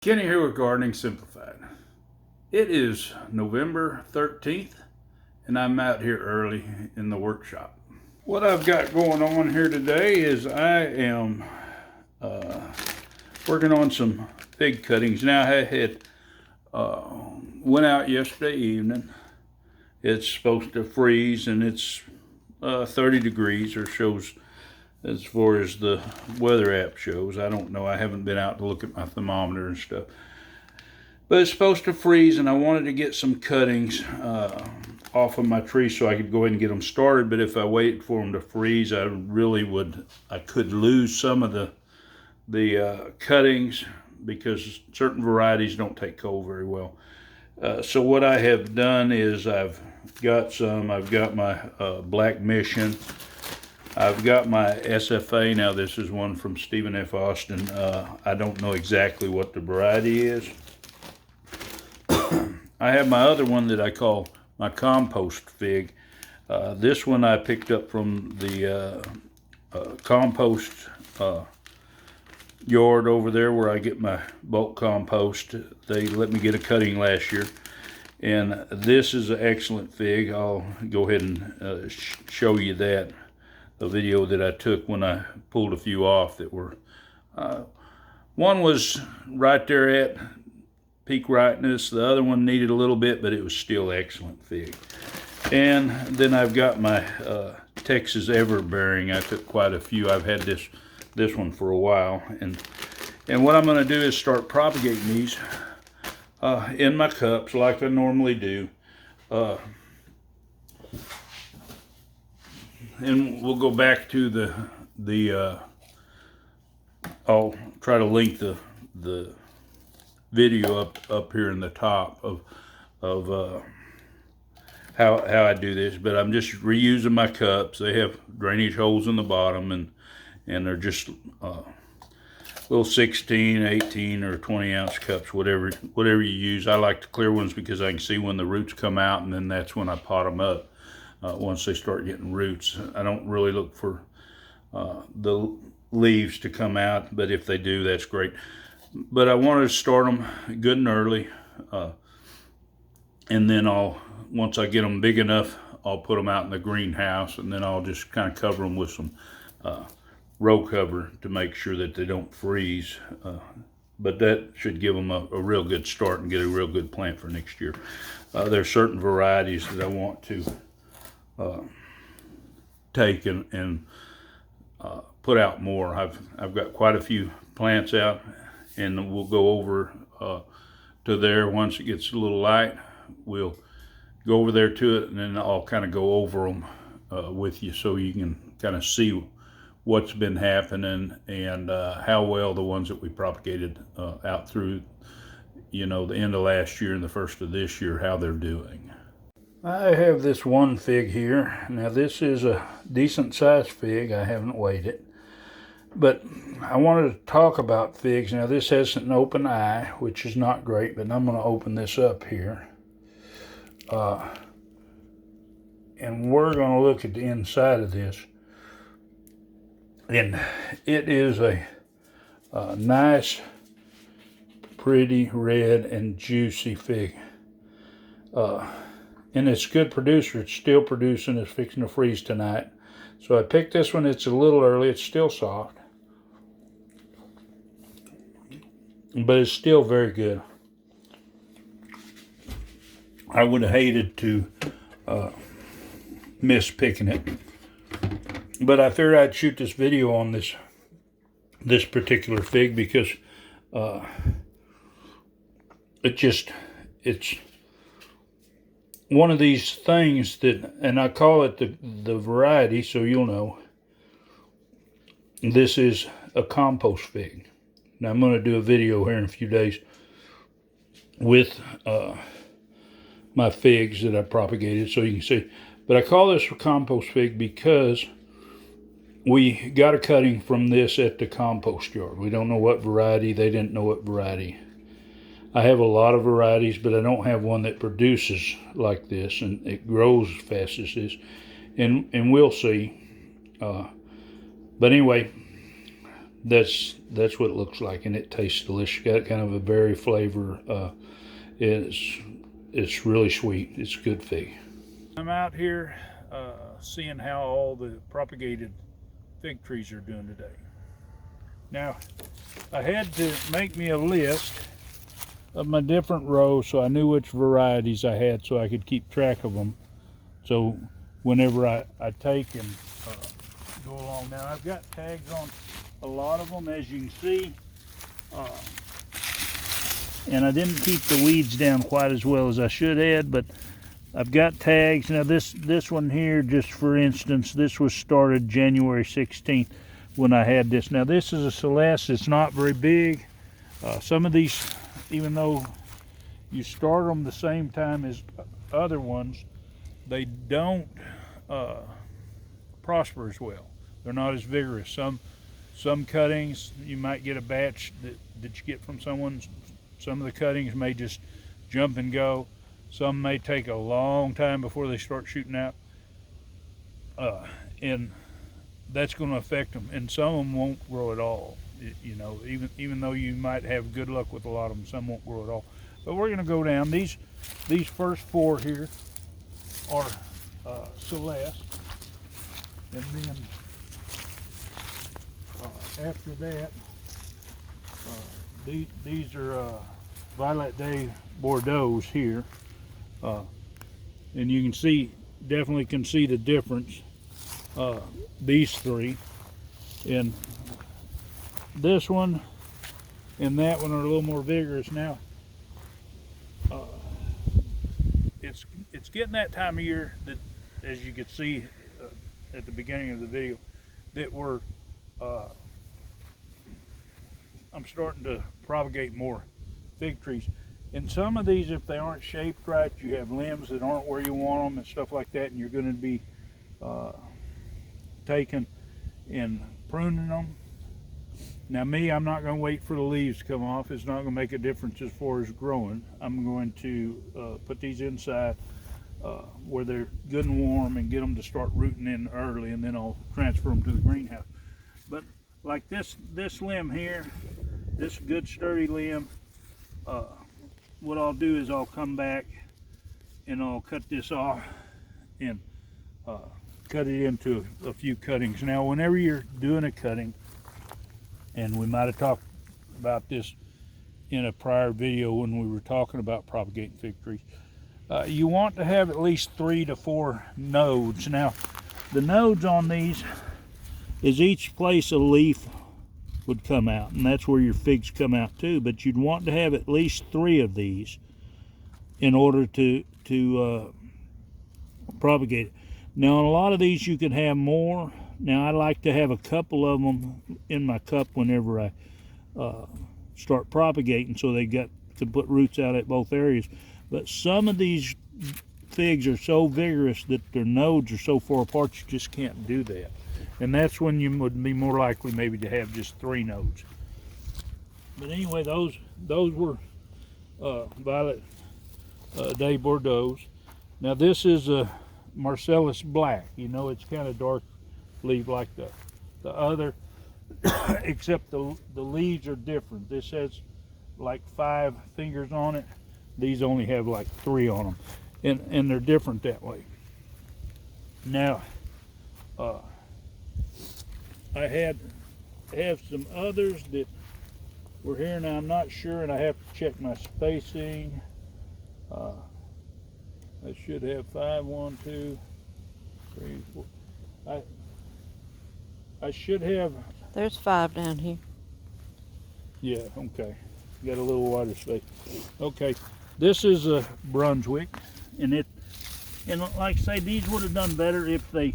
Kenny here with Gardening Simplified. It is November 13th and I'm out here early in the workshop. What I've got going on here today is I am working on some fig cuttings. Now I had went out yesterday evening. It's supposed to freeze and it's 30 degrees or shows as far as the weather app shows. I don't know. I haven't been out to look at my thermometer and stuff. But it's supposed to freeze, and I wanted to get some cuttings off of my tree so I could go ahead and get them started. But if I waited for them to freeze, I could lose some of the cuttings because certain varieties don't take cold very well. So what I have done is I've got my Black Mission. I've got my SFA. Now this is one from Stephen F. Austin. I don't know exactly what the variety is. I have my other one that I call my compost fig. This one I picked up from the compost yard over there where I get my bulk compost. They let me get a cutting last year. And this is an excellent fig. I'll go ahead and show you that. A video that I took when I pulled a few off that were, one was right there at peak ripeness. The other one needed a little bit, but it was still excellent fig. And then I've got my Texas Everbearing. I took quite a few. I've had this one for a while. And what I'm going to do is start propagating these in my cups like I normally do. And we'll go back to the I'll try to link the video up here in the top of how I do this, but I'm just reusing my cups. They have drainage holes in the bottom, and they're just little 16, 18, or 20 ounce cups, whatever you use. I like the clear ones because I can see when the roots come out, and then that's when I pot them up. Once they start getting roots, I don't really look for the leaves to come out, but if they do, that's great. But I wanted to start them good and early, and then once I get them big enough, I'll put them out in the greenhouse, and then I'll just kind of cover them with some row cover to make sure that they don't freeze. But that should give them a real good start and get a real good plant for next year. There are certain varieties that I want to take and put out more. I've got quite a few plants out, and we'll go over to there once it gets a little light. We'll go over there to it, and then I'll kind of go over them with you so you can kind of see what's been happening and how well the ones that we propagated out through, the end of last year and the first of this year, how they're doing. I have this one fig here. Now this is a decent sized fig. I haven't weighed it. But I wanted to talk about figs. Now this has an open eye, which is not great, but I'm going to open this up here. And we're going to look at the inside of this. And it is a nice, pretty red and juicy fig. And it's a good producer. It's still producing. It's fixing to freeze tonight. So I picked this one. It's a little early. It's still soft. But it's still very good. I would have hated to miss picking it. But I figured I'd shoot this video on this particular fig because it's one of these things that, and I call it the variety, so you'll know. This is a compost fig. Now I'm going to do a video here in a few days with my figs that I propagated so you can see. But I call this a compost fig because we got a cutting from this at the compost yard. We don't know what variety. They didn't know what variety. I have a lot of varieties, but I don't have one that produces like this and it grows as fast as this. And we'll see. But anyway, that's what it looks like, and it tastes delicious. Got kind of a berry flavor. It's really sweet. It's a good fig. I'm out here seeing how all the propagated fig trees are doing today. Now, I had to make me a list of my different rows so I knew which varieties I had so I could keep track of them. So whenever I take and go along. Now, I've got tags on a lot of them, as you can see. And I didn't keep the weeds down quite as well as I should have, but I've got tags. Now this one here, just for instance, this was started January 16th when I had this. Now this is a Celeste. It's not very big. Some of these, even though you start them the same time as other ones, they don't prosper as well. They're not as vigorous. Some cuttings, you might get a batch that you get from someone. Some of the cuttings may just jump and go. Some may take a long time before they start shooting out. And that's going to affect them. And some of them won't grow at all. You know, even though you might have good luck with a lot of them, some won't grow at all. But we're going to go down. These first four here are Celeste. And then after that, these are Violet Day Bordeaux here. And you can see, definitely can see the difference. These three, and this one and that one are a little more vigorous. Now it's getting that time of year that, as you could see at the beginning of the video, that I'm starting to propagate more fig trees. And some of these, if they aren't shaped right, you have limbs that aren't where you want them and stuff like that, and you're going to be taking and pruning them. Now me, I'm not going to wait for the leaves to come off. It's not going to make a difference as far as growing. I'm going to put these inside where they're good and warm and get them to start rooting in early, and then I'll transfer them to the greenhouse. But like this limb here, this good sturdy limb, what I'll do is I'll come back and I'll cut this off and cut it into a few cuttings. Now whenever you're doing a cutting, and we might have talked about this in a prior video when we were talking about propagating fig trees, you want to have at least 3 to 4 nodes. Now the nodes on these is each place a leaf would come out, and that's where your figs come out too. But you'd want to have at least 3 of these in order to propagate it. Now on a lot of these you can have more. Now I like to have a couple of them in my cup whenever I start propagating, so they can put roots out at both areas. But some of these figs are so vigorous that their nodes are so far apart you just can't do that. And that's when you would be more likely maybe to have just 3 nodes. But anyway, those were Violet Day Bordeaux. Now this is a Marcellus Black. You know, it's kind of dark leaf like the other, except the leaves are different. This has like 5 fingers on it. These only have like 3 on them, and they're different that way. Now I have some others that were here. Now I'm not sure, and I have to check my spacing. I should have 5, 1, 2, 3, 4. I should have. There's 5 down here. Yeah, okay. Got a little wider space. Okay, this is a Brunswick, and like I say, these would have done better if they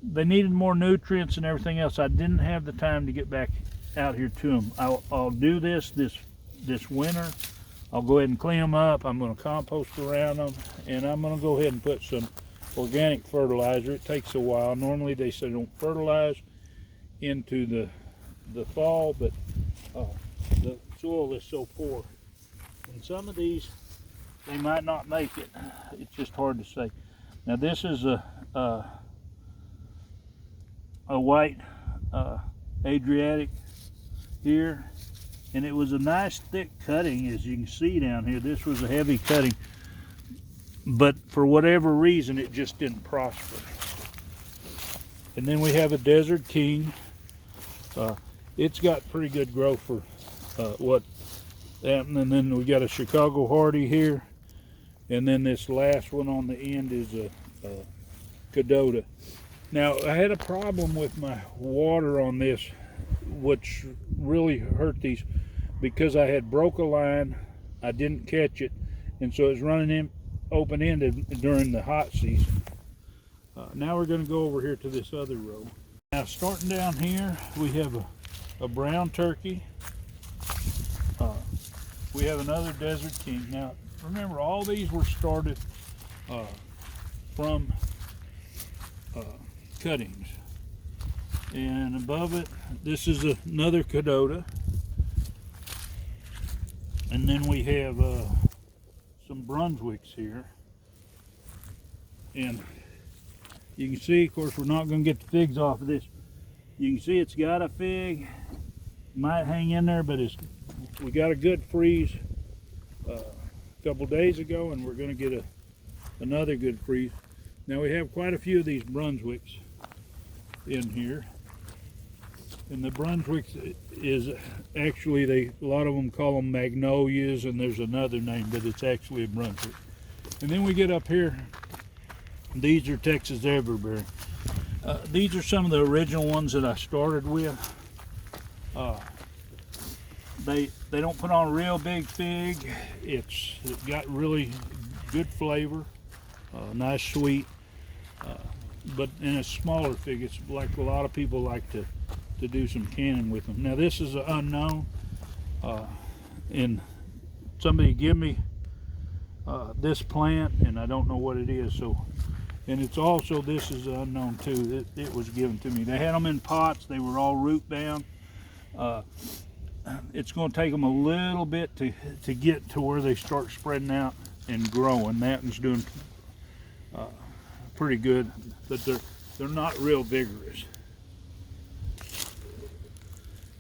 needed more nutrients and everything else. I didn't have the time to get back out here to them. I'll do this winter. I'll go ahead and clean them up. I'm going to compost around them, and I'm going to go ahead and put some organic fertilizer. It takes a while. Normally they say don't fertilize into the fall, but the soil is so poor. And some of these, they might not make it. It's just hard to say. Now this is a white Adriatic. here, and it was a nice thick cutting, as you can see down here. This was a heavy cutting, but for whatever reason it just didn't prosper. And then we have a Desert King. It's got pretty good growth for what happened. And then we got a Chicago Hardy here, and then this last one on the end is a Cadota. Now I had a problem with my water on this, which really hurt these, because I had broke a line, I didn't catch it, and so it's running in open-ended during the hot season. Now we're going to go over here to this other row. Now starting down here, we have a brown turkey. We have another Desert King. Now remember, all these were started from cuttings. And above it, this is another Cadota. And then we have some Brunswicks here. And you can see, of course, we're not going to get the figs off of this. You can see it's got a fig. Might hang in there, but we got a good freeze a couple days ago, and we're going to get another good freeze. Now we have quite a few of these Brunswicks in here. And the Brunswicks is actually, a lot of them call them magnolias, and there's another name, but it's actually a Brunswick. And then we get up here, these are Texas Everberry. These are some of the original ones that I started with. They don't put on a real big fig. It got really good flavor, nice sweet, but in a smaller fig. It's like a lot of people like to do some canning with them. Now this is an unknown, and somebody give me this plant, and I don't know what it is. So, and it's also, this is unknown too. It was given to me. They had them in pots. They were all root bound. It's going to take them a little bit to get to where they start spreading out and growing. That one's doing pretty good, but they're not real vigorous.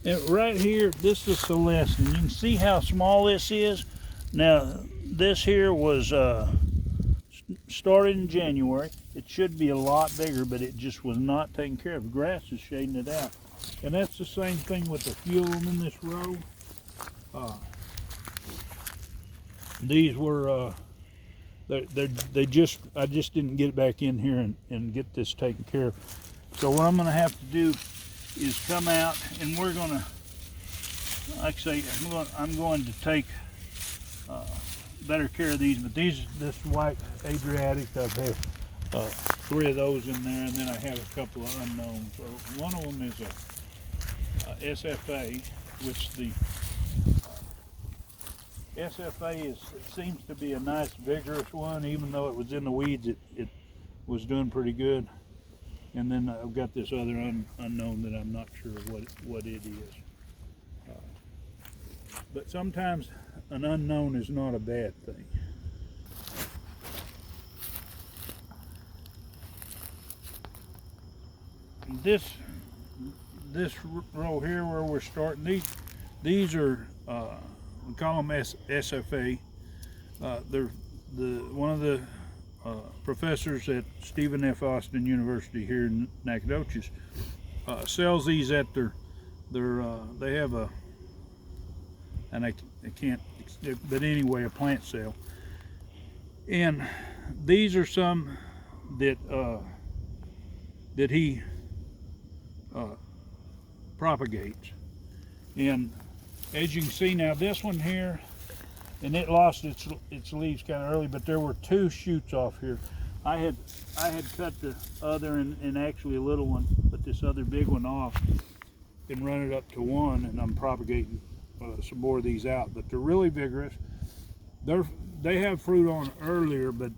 And right here, this is Celeste, and you can see how small this is. Now, this here was started in January. It should be a lot bigger, but it just was not taken care of. The grass is shading it out. And that's the same thing with the few of them in this row. These were, I just didn't get back in here and get this taken care of. So what I'm going to have to do is come out, and we're going to, like I say, I'm going to take better care of these. But this white Adriatic, I've had 3 of those in there, and then I have a couple of unknowns. So one of them is a SFA, which the SFA seems to be a nice vigorous one. Even though it was in the weeds, it was doing pretty good. And then I've got this other unknown that I'm not sure what it is. But sometimes an unknown is not a bad thing. This row here where we're starting, these are, we call them SFA. They're one of the professors at Stephen F. Austin University here in Nacogdoches sells these at their they have a, and I can't, but anyway, a plant sale. And these are some that that he propagates. And as you can see now, this one here, and it lost its leaves kind of early, but there were 2 shoots off here. I had cut the other and actually a little one, but this other big one off and run it up to 1, and I'm propagating some more of these out. But they're really vigorous. They have fruit on earlier, but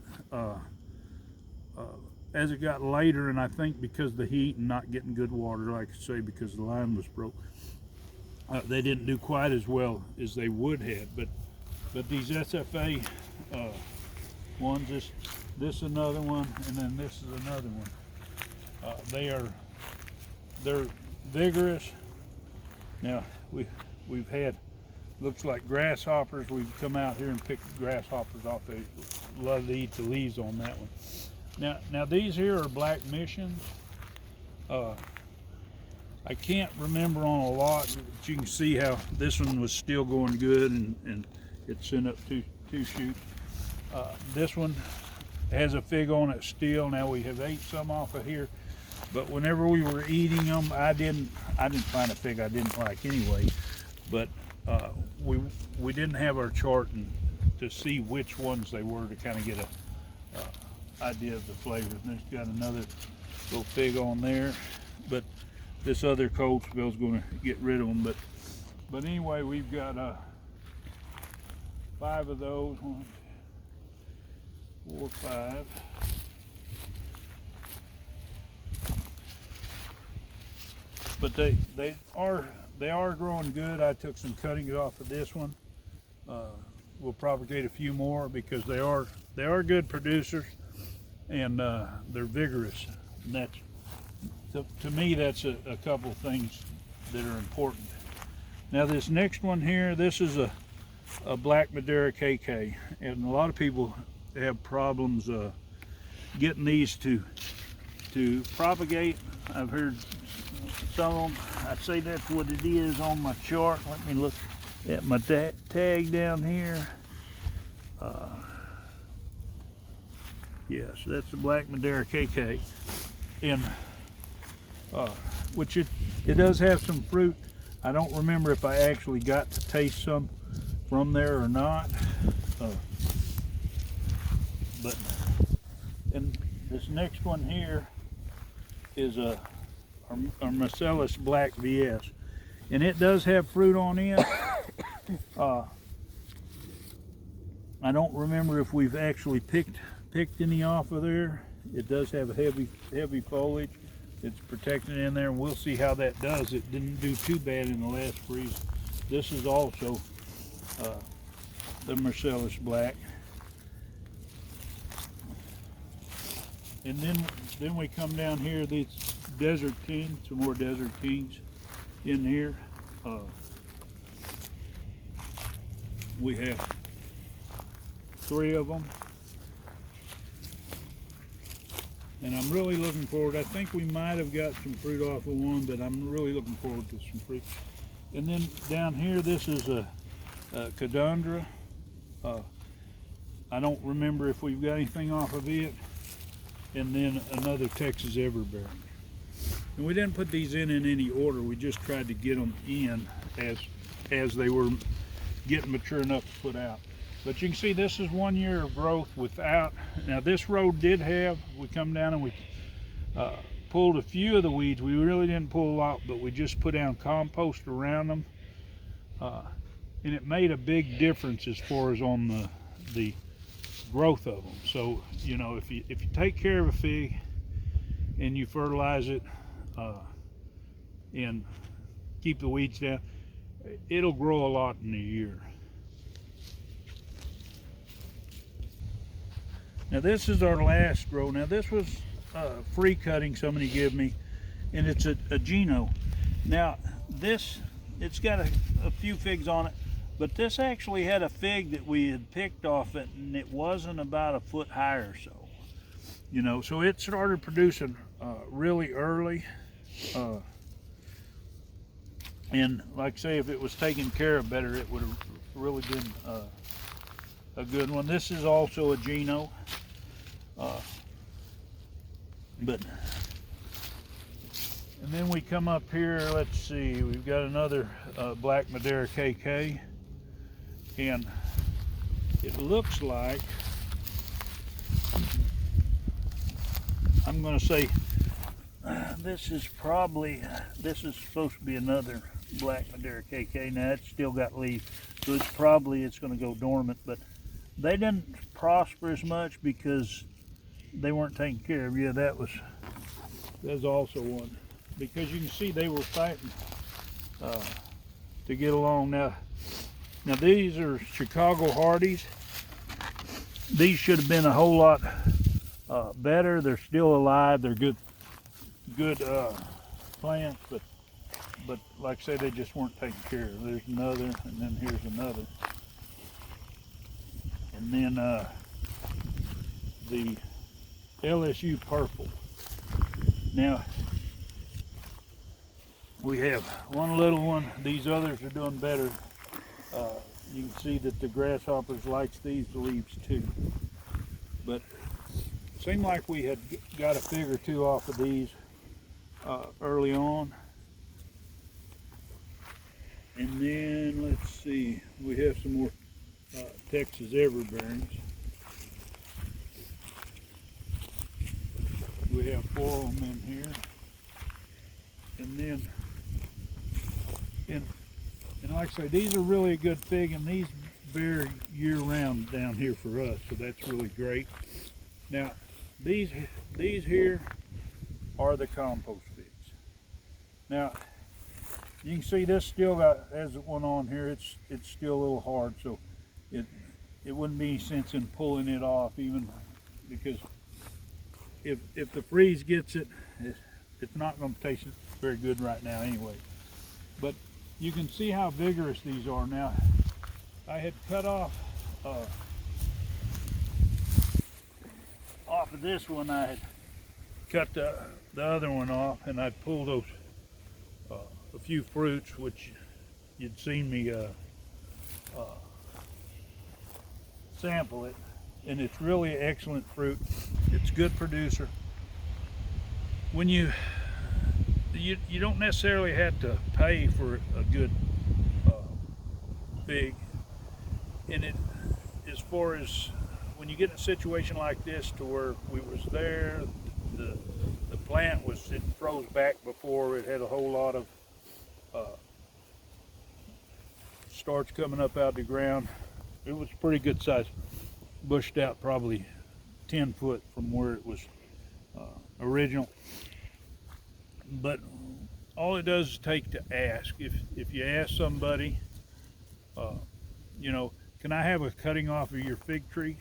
as it got later, and I think because of the heat and not getting good water, like I say, because the line was broke, they didn't do quite as well as they would have. But these SFA ones, this another one, and then this is another one. They're vigorous. Now we've had, looks like grasshoppers. We've come out here and picked grasshoppers off. They love to eat the leaves on that one. Now these here are black missions. I can't remember on a lot, but you can see how this one was still going good, and it sent up two shoots. This one has a fig on it still. Now we have ate some off of here, but whenever we were eating them, I didn't find a fig I didn't like anyway. But we didn't have our chart to see which ones they were to kind of get a idea of the flavor. And there's got another little fig on there, but this other cold spell's going to get rid of them. But anyway, we've got 5 of those. 1, 4, 5. But they are growing good. I took some cuttings off of this one. We'll propagate a few more because they are good producers, and they're vigorous. And that's, to me, that's a couple of things that are important. Now this next one here, this is a black Madeira KK, and a lot of people have problems getting these to propagate. I've heard some of them. I'd say that's what it is on my chart. Let me look at my tag down here. Yes, that's the black Madeira KK, and which it does have some fruit. I don't remember if I actually got to taste some from there or not. But and this next one here is our Marcellus Black VS, and it does have fruit on it. I don't remember if we've actually picked any off of there. It does have a heavy foliage. It's protected in there, and we'll see how that does. It didn't do too bad in the last freeze. This is also the Marcellus Black. And then we come down here, these Desert Kings, some more Desert Kings in here. We have 3 of them. And I'm really looking forward. I think we might have got some fruit off of one, but I'm really looking forward to some fruit. And then down here, this is a Cadandra. I don't remember if we've got anything off of it. And then another Texas Everbearing. And we didn't put these in any order. We just tried to get them in as they were getting mature enough to put out. But you can see this is 1 year of growth without. Now this row did have, we come down and we pulled a few of the weeds. We really didn't pull a lot, but we just put down compost around them. And it made a big difference as far as on the growth of them. So, you know, if you take care of a fig and you fertilize it and keep the weeds down, it'll grow a lot in a year. Now this is our last grow. Now this was free cutting somebody gave me, and it's a Gino. Now this, it's got a few figs on it, but this actually had a fig that we had picked off it, and it wasn't about a foot high or so. You know, so it started producing really early. And like I say, if it was taken care of better, it would have really been a good one. This is also a Gino. And then we come up here, let's see, we've got another black Madeira KK, and it looks like, I'm going to say this is supposed to be another black Madeira KK. Now it's still got leaves, so it's going to go dormant, but they didn't prosper as much because they weren't taken care of. Yeah, that's also one, because you can see they were fighting to get along. Now these are Chicago Hardies. These should have been a whole lot better. They're still alive. They're good plants, but but like I say, they just weren't taken care of. There's another, and then here's another. And then the LSU purple. Now, we have one little one. These others are doing better. You can see that the grasshoppers likes these leaves too. But it seemed like we had got a fig or two off of these early on. And then let's see, we have some more Texas everbearings. We have 4 of them in here. And then, and like I say, these are really a good fig, and these bear year-round down here for us, so that's really great. Now, these here are the compost figs. Now, you can see this still has one on here. It's still a little hard, so it wouldn't be any sense in pulling it off, even because if the freeze gets it, it's not going to taste very good right now anyway. But you can see how vigorous these are now. I had cut off of this one. I had cut the other one off, and I'd pulled those a few fruits, which you'd seen me sample it, and it's really excellent fruit. It's a good producer. When you don't necessarily have to pay for a good fig, and it, as far as when you get in a situation like this to where we was there, the plant it froze back before, it had a whole lot of starch coming up out of the ground. It was pretty good size, bushed out probably 10 foot from where it was original. But all it does is take to ask. If you ask somebody, you know, can I have a cutting off of your fig tree?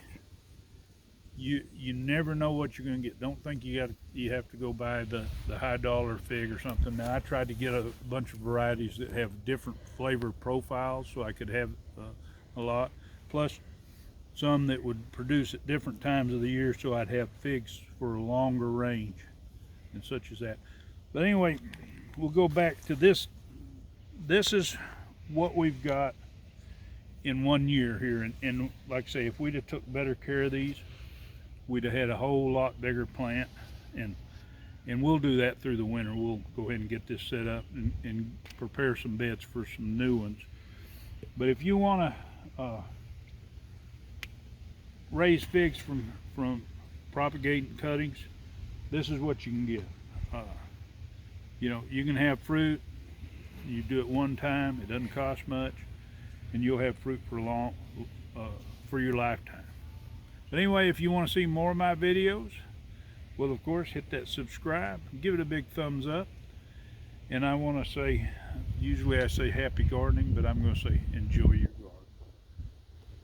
You never know what you're going to get. Don't think you have to go buy the high dollar fig or something. Now, I tried to get a bunch of varieties that have different flavor profiles so I could have a lot, plus some that would produce at different times of the year so I'd have figs for a longer range and such as that. But anyway, we'll go back to this. This is what we've got in 1 year here, and like I say, if we'd have took better care of these, we'd have had a whole lot bigger plant, and we'll do that through the winter. We'll go ahead and get this set up and prepare some beds for some new ones. But if you want to raise figs from propagating cuttings, this is what you can get. You know, you can have fruit. You do it one time. It doesn't cost much, and you'll have fruit for your lifetime. But anyway, if you want to see more of my videos, well, of course, hit that subscribe, give it a big thumbs up. And I want to say, usually I say happy gardening, but I'm going to say enjoy your